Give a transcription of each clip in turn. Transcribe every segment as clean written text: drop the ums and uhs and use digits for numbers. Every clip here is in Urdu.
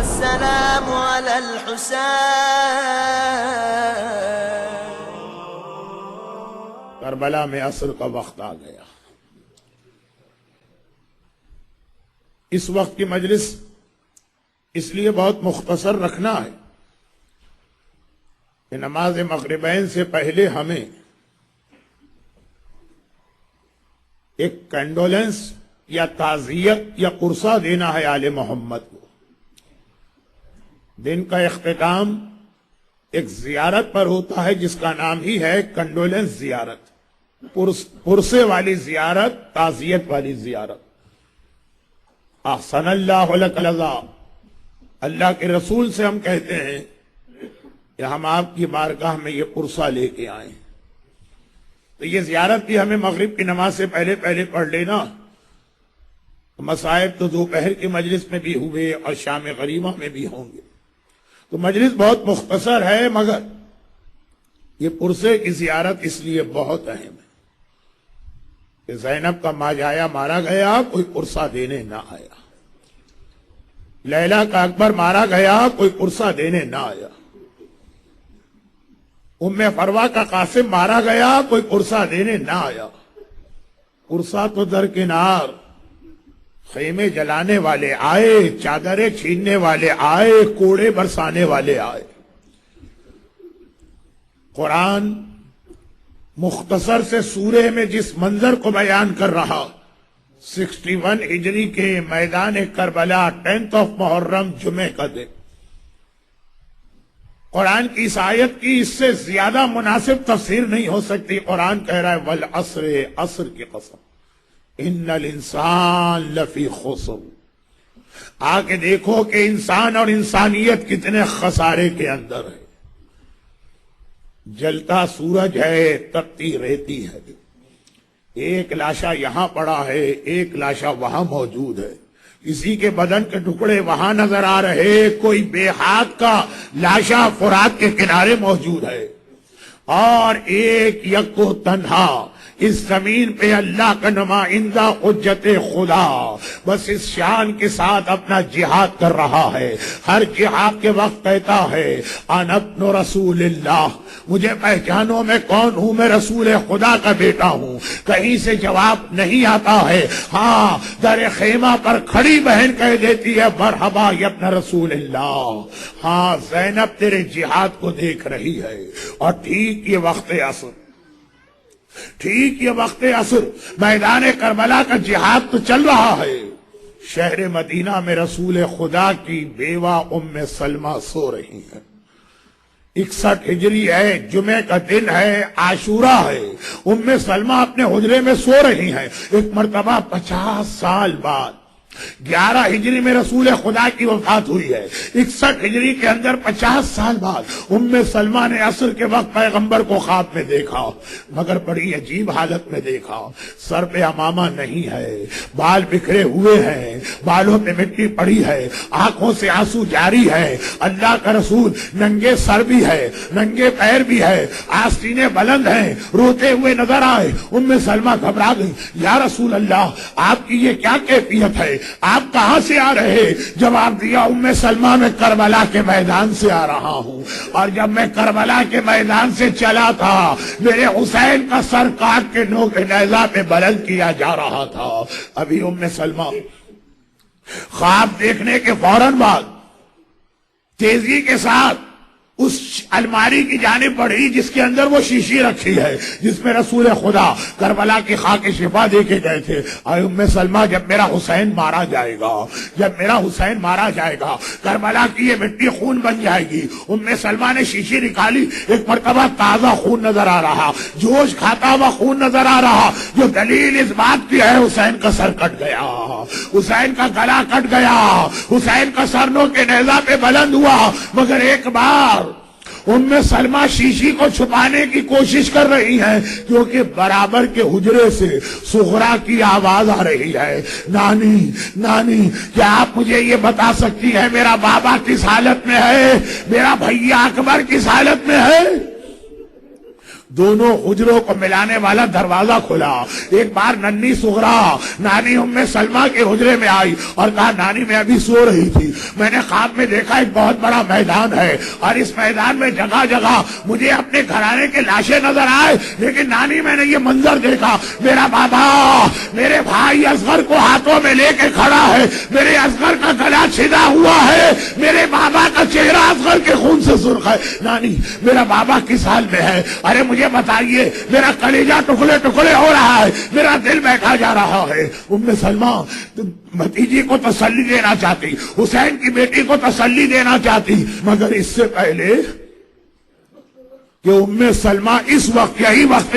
السلام على الحسين۔ کربلا میں عصر کا وقت آ گیا۔ اس وقت کی مجلس اس لیے بہت مختصر رکھنا ہے کہ نماز مغربین سے پہلے ہمیں ایک کنڈولنس یا تعزیت یا قرصہ دینا ہے آل محمد کو۔ دن کا اختتام ایک زیارت پر ہوتا ہے جس کا نام ہی ہے کنڈولنس زیارت، پرسے والی زیارت، تعزیت والی زیارت۔ احسن اللہ لک العزا، اللہ کے رسول سے ہم کہتے ہیں کہ ہم آپ کی بارگاہ میں یہ پرسہ لے کے آئیں، تو یہ زیارت بھی ہمیں مغرب کی نماز سے پہلے پڑھ لینا۔ مصائب تو دوپہر کی مجلس میں بھی ہوئے اور شام غریبہ میں بھی ہوں گے، تو مجلس بہت مختصر ہے، مگر یہ پرسے کی زیارت اس لیے بہت اہم ہے کہ زینب کا ماجایا مارا گیا، کوئی پرسہ دینے نہ آیا۔ لیلا کا اکبر مارا گیا، کوئی پرسہ دینے نہ آیا۔ ام فروا کا قاسم مارا گیا، کوئی پرسہ دینے نہ آیا۔ پرسہ تو درکنار، خیمے جلانے والے آئے، چادریں چھیننے والے آئے، کوڑے برسانے والے آئے۔ قرآن مختصر سے سورے میں جس منظر کو بیان کر رہا، 61 ہجری کے میدان کربلا 10 محرم جمعہ کا دن، قرآن کی اس آیت کی اس سے زیادہ مناسب تفسیر نہیں ہو سکتی۔ قرآن کہہ رہا ہے والعصر، عصر کی قسم، ان الانسان لفی خسر۔ آ کے دیکھو کہ انسان اور انسانیت کتنے خسارے کے اندر ہے۔ جلتا سورج ہے، تپتی ریتی ہے، ایک لاشا یہاں پڑا ہے، ایک لاشا وہاں موجود ہے، کسی کے بدن کے ٹکڑے وہاں نظر آ رہے، کوئی بے ہاتھ کا لاشا فرات کے کنارے موجود ہے، اور ایک یکو تنہا اس زمین پہ اللہ کا نمائندہ حجت خدا بس اس شان کے ساتھ اپنا جہاد کر رہا ہے۔ ہر جہاد کے وقت کہتا ہے انا ابن رسول اللہ، مجھے پہچانو میں کون ہوں، میں رسول خدا کا بیٹا ہوں۔ کہیں سے جواب نہیں آتا ہے، ہاں در خیمہ پر کھڑی بہن کہہ دیتی ہے مرحبا یا ابن رسول اللہ۔ ہاں زینب تیرے جہاد کو دیکھ رہی ہے۔ اور ٹھیک یہ وقت عصر، میدان کربلا کا جہاد تو چل رہا ہے۔ شہر مدینہ میں رسول خدا کی بیوہ ام سلمہ سو رہی ہیں۔ 61 ہجری ہے، جمعہ کا دن ہے، عاشورہ ہے، ام سلمہ اپنے حجرے میں سو رہی ہیں۔ ایک مرتبہ 50 سال بعد 11 ہجری میں رسول خدا کی وفات ہوئی ہے، 61 ہجری کے اندر 50 سال بعد ام سلمہ نے عصر کے وقت پیغمبر کو خواب میں دیکھا، مگر بڑی عجیب حالت میں دیکھا۔ سر پہ عمامہ نہیں ہے، بال بکھرے ہوئے ہیں، بالوں پہ مٹی پڑی ہے، آنکھوں سے آنسو جاری ہے۔ اللہ کا رسول ننگے سر بھی ہے، ننگے پیر بھی ہے، آستینیں بلند ہیں، روتے ہوئے نظر آئے۔ ام سلمہ گھبرا گئی، یا رسول اللہ آپ کی یہ کیا کیفیت ہے، آپ کہاں سے آ رہے؟ جواب دیا ام سلمہ میں کربلا کے میدان سے آ رہا ہوں، اور جب میں کربلا کے میدان سے چلا تھا میرے حسین کا سر کاٹ کے نوک نیزہ پہ بلند کیا جا رہا تھا۔ ابھی ام سلمہ خواب دیکھنے کے فوراً بعد تیزی کے ساتھ اس الماری کی جانب بڑھی جس کے اندر وہ شیشی رکھی ہے جس میں رسول خدا کربلا کی خاک شفا دے کے گئے تھے۔ اے ام سلمہ جب میرا حسین مارا جائے گا، کربلا کی یہ مٹی خون بن جائے گی۔ ام سلمہ نے شیشی نکالی، ایک مرتبہ تازہ خون نظر آ رہا، جوش کھاتا ہوا خون نظر آ رہا، جو دلیل اس بات کی ہے حسین کا سر کٹ گیا، حسین کا گلا کٹ گیا، حسین کا سر نو کے نیزہ پہ بلند ہوا۔ مگر ایک بار ام سلمہ شیشی کو چھپانے کی کوشش کر رہی ہیں کیونکہ برابر کے حجرے سے صغرا کی آواز آ رہی ہے، نانی کیا آپ مجھے یہ بتا سکتی ہیں میرا بابا کس حالت میں ہے، میرا بھیا اکبر کس حالت میں ہے؟ دونوں حجروں کو ملانے والا دروازہ کھلا. ایک بار ننھی صغرا نانی ام سلمہ کے حجرے میں آئی اور کہا نانی میں ابھی سو رہی تھی, میں نے خواب میں دیکھا ایک بہت بڑا میدان ہے اور اس میدان میں جگہ جگہ مجھے اپنے گھرانے کے لاشیں نظر آئے, لیکن نانی میں نے یہ منظر دیکھا, میرا بابا میرے بھائی اصغر کو ہاتھوں میں لے کے کھڑا ہے, میرے اصغر کا گلا چھدا ہوا ہے, میرے بابا کا چہرہ اصغر کے خون سے سرخ ہے. نانی میرا بابا کس حال میں ہے؟ ارے مجھے بتائیے, میرا کلیجہ ٹکڑے ٹکڑے ہو رہا ہے, میرا دل بیٹھا جا رہا ہے. ام سلمہ بھتیجی کو تسلی دینا چاہتی, حسین کی بیٹی کو تسلی دینا چاہتی, مگر اس سے پہلے کہ ام سلمہ اس وقت یہی وقت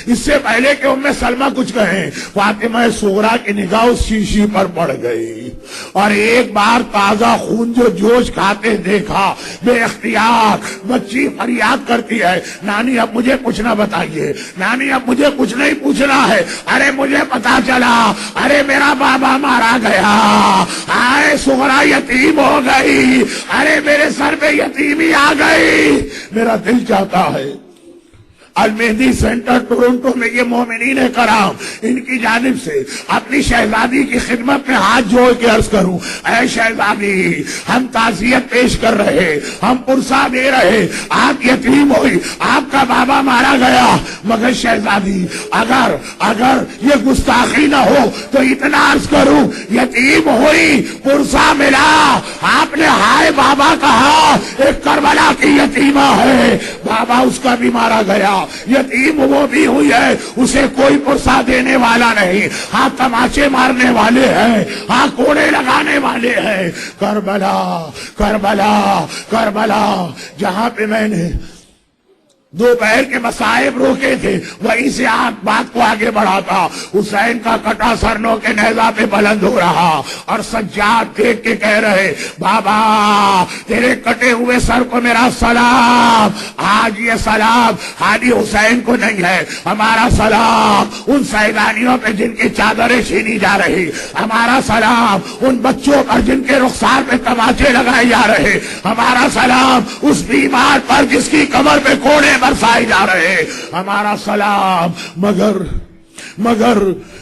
اس سے پہلے کہ ام سلمہ کچھ کہیں, فاطمہ صغرا کی نگاہ اس شیشی پر پڑ گئی اور ایک بار تازہ خون جو جوش کھاتے دیکھا, بے اختیار بچی فریاد کرتی ہے نانی اب مجھے کچھ نہ بتائیے, نانی اب مجھے کچھ نہیں پوچھنا ہے, ارے مجھے پتا چلا, ارے میرا بابا مارا گیا, آئے صغرا یتیم ہو گئی, ارے میرے سر پہ یتیمی آ گئی. میرا دل چاہتا ہے المہدی سینٹر ٹورنٹو میں یہ مومنین کرام ان کی جانب سے اپنی شہزادی کی خدمت میں ہاتھ جوڑ کے عرض کروں, اے شہزادی ہم تعزیت پیش کر رہے, ہم پرسا دے رہے, آپ یتیم ہوئی, آپ کا بابا مارا گیا, مگر شہزادی اگر یہ گستاخی نہ ہو تو اتنا عرض کروں, یتیم ہوئی پرسا ملا, آپ نے ہائے بابا کہا, ایک کربلا کی یتیمہ ہے, بابا اس کا بھی مارا گیا, یتیم وہ بھی ہوئی ہے, اسے کوئی پرسا دینے والا نہیں, ہاں تماچے مارنے والے ہیں, ہاں کوڑے لگانے والے ہیں. کربلا کربلا کربلا جہاں پہ میں نے دوپہر کے مصائب روکے تھے وہیں سے آپ بات کو آگے بڑھا تھا. حسین کا کٹا سرنوں کے نیزہ پہ بلند ہو رہا اور سجاد دیکھ کے کہہ رہے, بابا تیرے کٹے ہوئے سر کو میرا سلام, آج یہ سلام حاجی حسین کو نہیں ہے, ہمارا سلام ان سیدانیوں پہ جن کی چادریں چھینی جا رہی, ہمارا سلام ان بچوں پر جن کے رخسار پہ تماچے لگائے جا رہے, ہمارا سلام اس بیمار پر جس کی کمر پہ کوڑے برسائے جا رہے, ہمارا سلام. مگر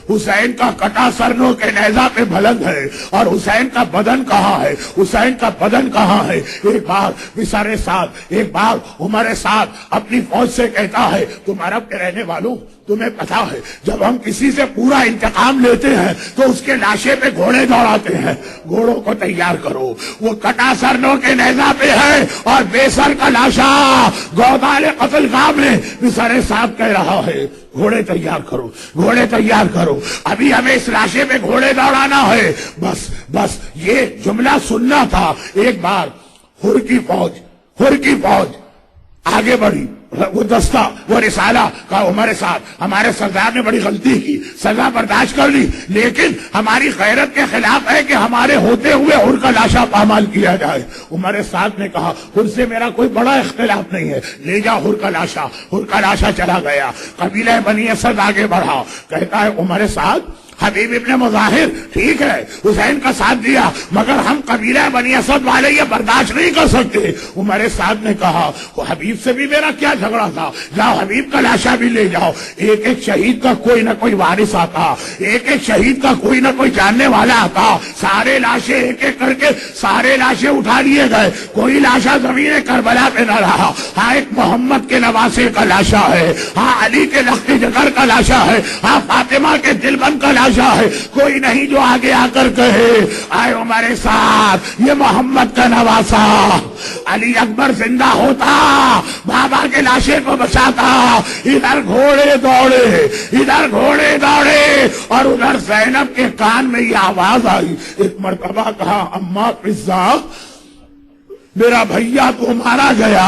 حسین کا کٹا سرنوں کے نیزہ پہ بلند ہے اور حسین کا بدن کہاں ہے, حسین کا بدن کہاں ہے. ایک بار وسارے ساتھ, ایک بار عمر ساتھ اپنی فوج سے کہتا ہے, تم عرب کے رہنے والوں تمہیں پتا ہے جب ہم کسی سے پورا انتقام لیتے ہیں تو اس کے لاشے پہ گھوڑے دوڑاتے ہیں, گھوڑوں کو تیار کرو, وہ کٹا سرنوں کے نیزہ پہ ہے اور بے سر کا لاشا گودال قتل گاہ میں وسارے ساتھ کہہ رہا ہے, گھوڑے تیار کرو, گھوڑے تیار کرو, ابھی ہمیں اس لاشے پہ گھوڑے دوڑانا ہے. بس یہ جملہ سننا تھا. ایک بار ہر کی فوج آگے بڑھی, وہ دستہ وہ رسالہ کا عمر ساتھ, ہمارے سردار نے بڑی غلطی کی, سزا برداشت کر لی, لیکن ہماری غیرت کے خلاف ہے کہ ہمارے ہوتے ہوئے ہر کا لاشا پامال کیا جائے. عمر ساتھ نے کہا ہر سے میرا کوئی بڑا اختلاف نہیں ہے, لے جا ہر کا لاشا. ہر کا لاشا چلا گیا, قبیلہ بنی اسد آگے بڑھا, کہتا ہے عمر ساتھ حبیب ابن مظاہر ٹھیک ہے حسین کا ساتھ دیا, مگر ہم قبیلہ بنی اسد والے یہ برداشت نہیں کر سکتے. عمر سعد نے کہا حبیب سے بھی میرا کیا جھگڑا تھا, جاؤ حبیب کا لاشا بھی لے جاؤ. ایک ایک شہید کا کوئی نہ کوئی وارث آتا, ایک ایک شہید کا کوئی نہ کوئی جاننے والا آتا, سارے لاشیں ایک ایک کر کے سارے لاشیں اٹھا لیے گئے, کوئی لاشا زمین کربلا پہ نہ رہا. ہاں ایک محمد کے نواسے کا لاشا ہے, ہاں علی کے لخت جگر کا لاشا ہے, ہاں فاطمہ کے دل بند کا ہے, کوئی نہیں جو آگے آ کر کہے آئے ہمارے ساتھ یہ محمد کا نواسا. علی اکبر زندہ ہوتا بابا کے لاشے کو بچاتا, ادھر گھوڑے دوڑے اور ادھر زینب کے کان میں یہ آواز آئی. ایک مرتبہ کہا اما فضا میرا بھیا تو مارا گیا,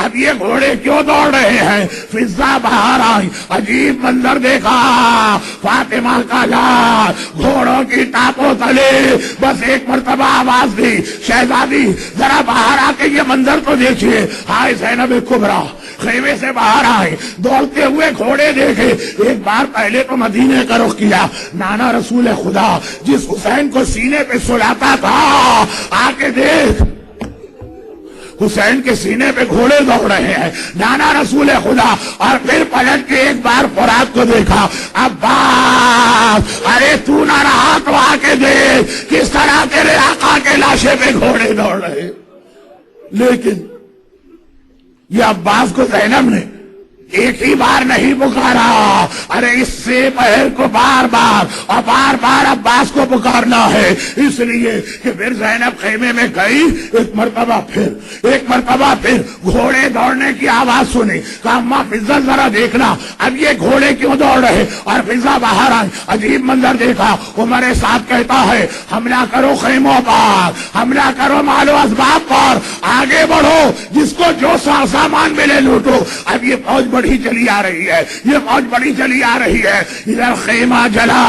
اب یہ گھوڑے کیوں دوڑ رہے ہیں. فضا باہر آئی, عجیب منظر دیکھا, فاطمہ کا لال گھوڑوں کی ٹاپوں تلے. بس ایک مرتبہ آواز دی, شہزادی ذرا باہر آ کے یہ منظر تو دیکھیے. ہائے زینب کبریٰ خیمے سے باہر آئے, دوڑتے ہوئے گھوڑے دیکھے. ایک بار پہلے تو مدینے کا رخ کیا, نانا رسول خدا جس حسین کو سینے پہ سلاتا تھا, آ کے دیکھ حسین کے سینے پہ گھوڑے دوڑ رہے ہیں، جانا رسول خدا، اور پھر پلٹ کے ایک بار فرات کو دیکھا، عباس ارے تو نہ رہا تو آ کے دیکھ کس طرح تیرے آقا کے لاشے پہ گھوڑے دوڑ رہے۔ لیکن یہ عباس کو زینب نے ایک ہی بار نہیں پکارا، ارے اس سے پہر کو بار بار اور بار بار عباس کو پکارنا ہے، اس لیے کہ پھر زینب خیمے میں گئی، ایک مرتبہ پھر گھوڑے دوڑنے کی آواز سنی، کہا اماں فضا ذرا دیکھنا اب یہ گھوڑے کیوں دوڑ رہے، اور فضا باہر آئی، عجیب منظر دیکھا، عمر ساتھ کہتا ہے حملہ کرو خیموں پر، حملہ کرو مال و اسباب پر، آگے بڑھو، جس کو جو سامان ملے لوٹو۔ اب یہ فوج بڑی چلی آ رہی ہے، یہ فوج بڑی چلی آ رہی ہے، ادھر خیمہ جلا،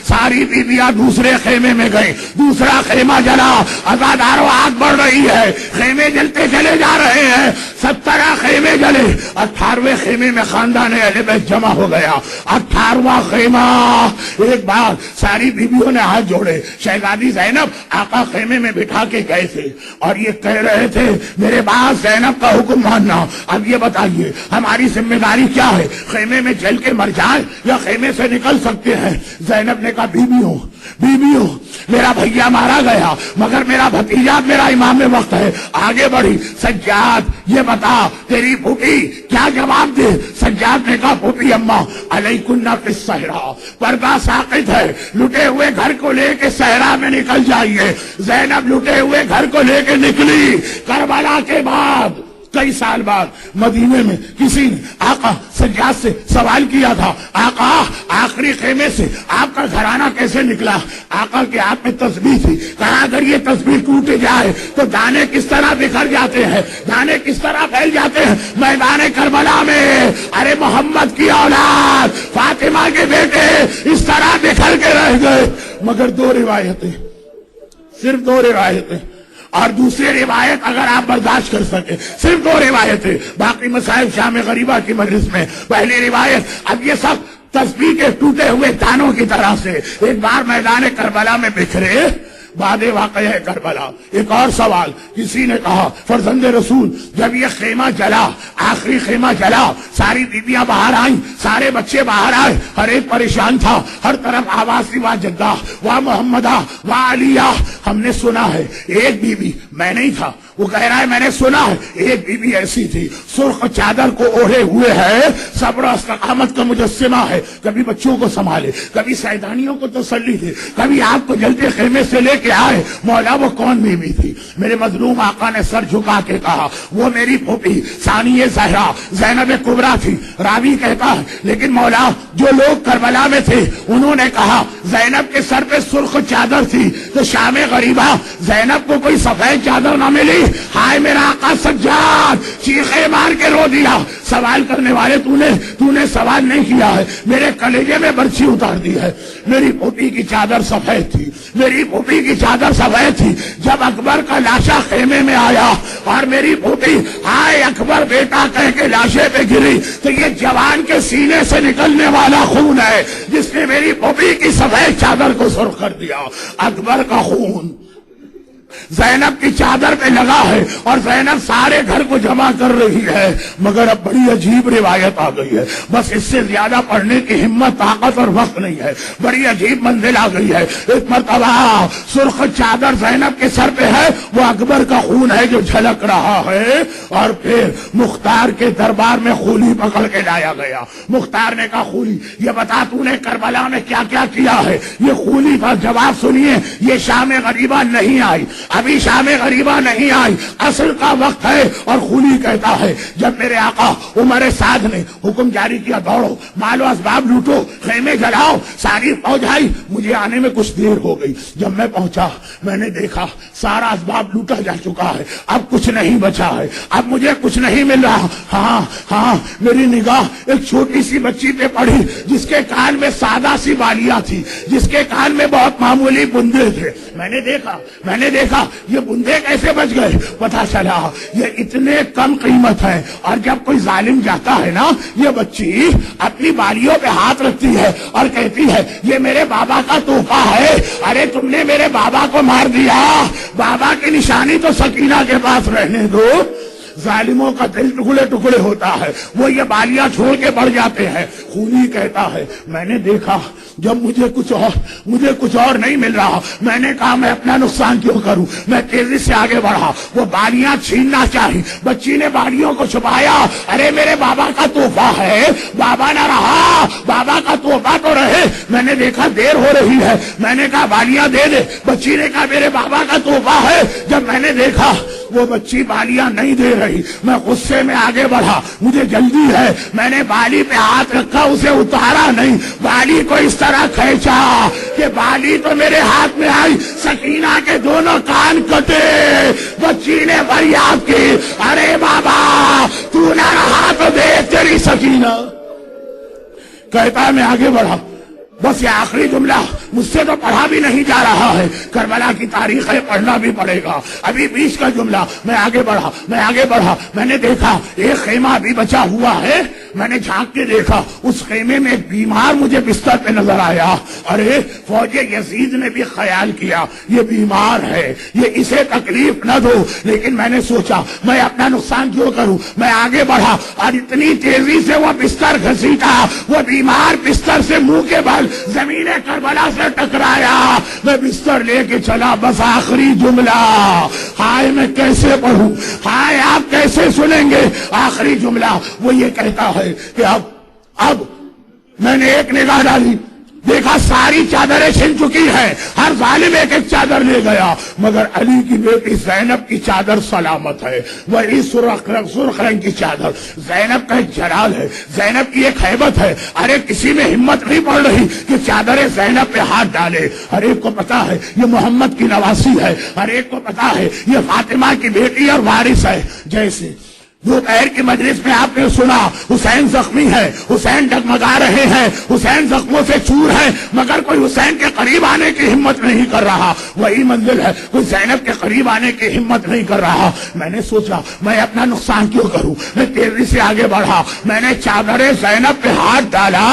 ساری بیویاں دوسرے خیمے میں گئی، دوسرا خیمہ جلا، عزاداروں آگ بڑھ رہی ہے، خیمے جلتے چلے جا رہے ہیں، 17 خیمے جلے، 18ویں خیمے میں خاندان اہل بیت جمع ہو گیا، 18واں خیمہ، ایک بار ساری بیویوں نے ہاتھ جوڑے، شہزادی زینب آقا خیمے میں بٹھا کے گئے تھے اور یہ کہہ رہے تھے میرے بعد زینب کا حکم ماننا، اب یہ بتائیے ہماری ذمہ داری کیا ہے، خیمے میں جل کے مر جائیں یا خیمے سے نکل سکتے ہیں؟ زینب نے کہا بیویوں میرا بھیا مارا گیا مگر میرا بھتیجا میرا امام وقت ہے، آگے بڑھی، سجاد یہ بتا تیری پھوپھی کیا جواب دے؟ سجاد نے کہا پھوپھی اماں علیکن فی الصحرا، پردہ ساقط ہے، لٹے ہوئے گھر کو لے کے صحرا میں نکل جائیے۔ زینب لٹے ہوئے گھر کو لے کے نکلی، کربلا کے بعد کئی سال بعد مدینے میں کسی نے آقا سجاد سے سوال کیا تھا، آقا آخری خیمے سے آپ کا گھرانہ کیسے نکلا؟ آقا کے ہاتھ میں تسبیح تھی، کہا اگر یہ تسبیح ٹوٹ جائے تو دانے کس طرح بکھر جاتے ہیں، دانے کس طرح پھیل جاتے ہیں میدان کربلا میں، ارے محمد کی اولاد فاطمہ کے بیٹے اس طرح بکھر کے رہ گئے۔ مگر صرف دو روایتیں اور دوسری روایت اگر آپ برداشت کر سکیں، صرف 2 روایتیں، باقی مسائل شام غریبہ کی مجلس میں۔ پہلی روایت، اب یہ سب تسبیح کے ٹوٹے ہوئے دانوں کی طرح سے ایک بار میدان کربلا میں بکھرے، بعد واقعہ کربلا۔ ایک اور سوال، کسی نے کہا فرزند رسول جب یہ خیمہ جلا، آخری خیمہ جلا، ساری بیویاں باہر آئیں، سارے بچے باہر آئے، ہر ایک پریشان تھا، ہر طرف آواز تھی واہ جدہ واہ محمدہ واہ علیہ۔ ہم نے سنا ہے ایک بیوی، میں نہیں تھا، وہ کہہ رہا ہے میں نے سنا ہے ایک بیوی ایسی تھی سرخ چادر کو اوڑھے ہوئے ہے، صبر و استقامت کا مجسمہ ہے، کبھی بچوں کو سنبھالے، کبھی سیدانیوں کو تسلی دے، کبھی آپ کو جلتے خیمے سے لے کے آئے۔ مولا وہ کون بیوی تھی؟ میرے مظلوم آقا نے سر جھکا کے کہا وہ میری پھوپھی ثانیہ زہرا زینب کبریٰ تھی۔ راوی کہتا ہے لیکن مولا جو لوگ کربلا میں تھے انہوں نے کہا زینب کے سر پہ سرخ چادر تھی تو شام غریبہ زینب کو کوئی سفید چادر نہ ملی، ہائے میرا آقا سجاد چیخے مار کے رو دیا۔ سوال کرنے والے تو نے سوال نہیں کیا ہے، میرے کلیجے میں برچھی اتار دی ہے۔ میری پھوپھی کی چادر سفید تھی، میری پھوپھی کی چادر سفید تھی۔ جب اکبر کا لاشا خیمے میں آیا اور میری پھوپھی ہائے اکبر بیٹا کہہ کے لاشے پہ گری تو یہ جوان کے سینے سے نکلنے والا خون ہے جس نے میری پھوپھی کی سفید چادر کو سرخ کر دیا۔ اکبر کا خون زینب کی چادر پہ لگا ہے اور زینب سارے گھر کو جمع کر رہی ہے۔ مگر اب بڑی عجیب روایت آ گئی ہے، بس اس سے زیادہ پڑھنے کی ہمت طاقت اور وقت نہیں ہے، بڑی عجیب منزل آ گئی ہے۔ ایک مرتبہ سرخ چادر زینب کے سر پہ ہے، وہ اکبر کا خون ہے جو جھلک رہا ہے، اور پھر مختار کے دربار میں خولی پکڑ کے لایا گیا۔ مختار نے کہا خولی یہ بتا تو نے کربلا میں کیا کیا کیا ہے؟ یہ خولی کا جواب سنیے، یہ شام غریبہ نہیں آئی، ابھی شام غریبہ نہیں آئی، عصر کا وقت ہے۔ اور خولی کہتا ہے جب میرے آقا عمر سعد نے حکم جاری کیا دوڑو مال و اسباب لوٹو خیمے جلاؤ، ساری فوج آئی، مجھے آنے میں کچھ دیر ہو گئی۔ جب میں پہنچا میں نے دیکھا سارا اسباب لوٹا جا چکا ہے، اب کچھ نہیں بچا ہے، اب مجھے کچھ نہیں مل رہا۔ ہاں میری نگاہ ایک چھوٹی سی بچی پہ پڑی جس کے کان میں سادہ سی بالیاں تھی، جس کے کان میں بہت معمولی بندے تھے۔ میں نے دیکھا دیکھا یہ بندے کیسے بچ گئے، پتا چلا یہ اتنے کم قیمت ہے۔ اور جب کوئی ظالم جاتا ہے نا، یہ بچی اپنی بالیوں پہ ہاتھ رکھتی ہے اور کہتی ہے یہ میرے بابا کا تحفہ ہے۔ ارے تم نے میرے بابا کو مار دیا، بابا کی نشانی تو سکینہ کے پاس رہنے دو۔ ظالموں کا دل ٹکڑے ٹکڑے ہوتا ہے، وہ یہ بالیاں چھوڑ کے بڑھ جاتے ہیں۔ خونی کہتا ہے میں نے دیکھا جب مجھے کچھ اور نہیں مل رہا، میں نے کہا میں اپنا نقصان کیوں کروں، میں تیزی سے آگے بڑھا، وہ بالیاں چھیننا چاہی، بچی نے بالیوں کو چھپایا۔ ارے میرے بابا کا تحفہ ہے، بابا نہ رہا، بابا کا تحفہ تو رہے۔ میں نے دیکھا دیر ہو رہی ہے، میں نے کہا بالیاں دے دے، بچی نے کہا میرے بابا کا تحفہ ہے۔ جب میں نے دیکھا وہ بچی بالیاں نہیں دے رہی، میں غصے میں آگے بڑھا، مجھے جلدی ہے، میں نے بالی پہ ہاتھ رکھا، اسے اتارا نہیں، بالی کو اس طرح کھینچا کہ بالی تو میرے ہاتھ میں آئی، سکینہ کے دونوں کان کٹے۔ بچی نے فریاد کی ارے بابا تو نہ رہا تو دیکھ تیری سکینہ۔ کہتا ہے میں آگے بڑھا، بس یہ آخری جملہ مجھ سے تو پڑھا بھی نہیں جا رہا ہے، کربلا کی تاریخ ہے، پڑھنا بھی پڑے گا۔ ابھی بیچ کا جملہ، میں آگے بڑھا، میں نے دیکھا ایک خیمہ ابھی بچا ہوا ہے۔ میں نے جھانک کے دیکھا اس خیمے میں ایک بیمار مجھے بستر پہ نظر آیا۔ ارے فوج یزید نے بھی خیال کیا یہ بیمار ہے، یہ اسے تکلیف نہ دو، لیکن میں نے سوچا میں اپنا نقصان کیوں کروں، میں آگے بڑھا اور اتنی تیزی سے وہ بستر گھسیٹا، وہ بیمار بستر سے منہ کے بل زمین کربلا سے ٹکرایا۔ میں بستر لے کے چلا، بس آخری جملہ، ہائے میں کیسے پڑھوں، ہائے آپ کیسے سنیں گے آخری جملہ۔ وہ یہ کہتا ہے کہ اب میں نے ایک نگاہ ڈالی، دیکھا ساری چادریں چھن چکی ہیں، ہر ظالم ایک ایک چادر لے گیا، مگر علی کی بیٹی زینب کی چادر سلامت ہے، وہی سرخ رنگ کی چادر۔ زینب کا ایک جلال ہے، زینب کی ایک ہیبت ہے۔ ارے کسی میں ہمت نہیں پڑ رہی کہ چادر زینب پہ ہاتھ ڈالے۔ ہر ایک کو پتا ہے یہ محمد کی نواسی ہے، ہر ایک کو پتا ہے یہ فاطمہ کی بیٹی اور وارث ہے۔ جیسے دوپہر کی مجلس میں آپ نے سنا حسین زخمی ہے، حسین ڈگمگا رہے ہیں، حسین زخموں سے چور ہے، مگر کوئی حسین کے قریب آنے کی ہمت نہیں کر رہا۔ وہی منزل ہے، کوئی زینب کے قریب آنے کی ہمت نہیں کر رہا۔ میں نے سوچا میں اپنا نقصان کیوں کروں، میں تیزی سے آگے بڑھا، میں نے چادر زینب پہ ہاتھ ڈالا،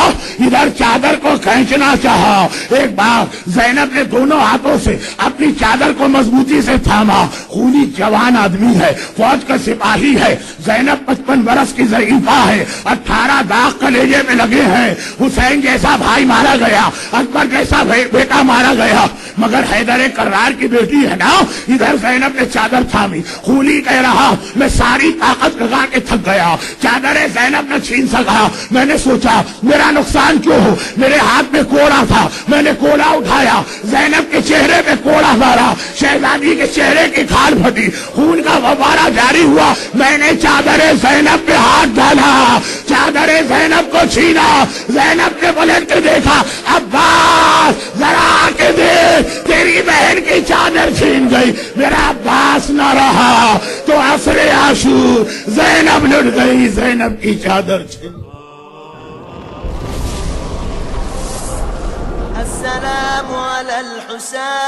ادھر چادر کو کھینچنا چاہا۔ ایک بار زینب نے دونوں ہاتھوں سے اپنی چادر کو مضبوطی سے تھاما۔ خونی جوان آدمی ہے، فوج کا سپاہی ہے، زینب 55 برس کی ضعیفہ ہے، 18 داغ کلیجے میں لگے ہیں۔ حسین جیسا بھائی مارا گیا، اکبر جیسا بیٹا مارا گیا، مگر حیدر کرار کی بیٹی ہے نا۔ ادھر زینب نے چادر تھامی، خونی کہہ رہا میں ساری طاقت لگا کے تھک گیا، چادر زینب نہ چھین سکا۔ میں نے سوچا میرا نقصان کیوں ہو، میرے ہاتھ میں کوڑا تھا، میں نے کوڑا اٹھایا، زینب کے چہرے پہ کوڑا مارا، شہزادی کے چہرے کی کھال پھٹی، خون کا فوارہ جاری ہوا۔ میں نے چادر زینب پہ ہاتھ ڈالا، چادر زینب کو چھینا، زینب نے پلٹ کے دیکھا، عباس ذرا آ کے دیکھ تیری بہن کی چادر چھین گئی۔ میرا عباس نہ رہا تو عصر عاشور زینب لٹ گئی، زینب کی چادر چھین۔ السلام على الحسين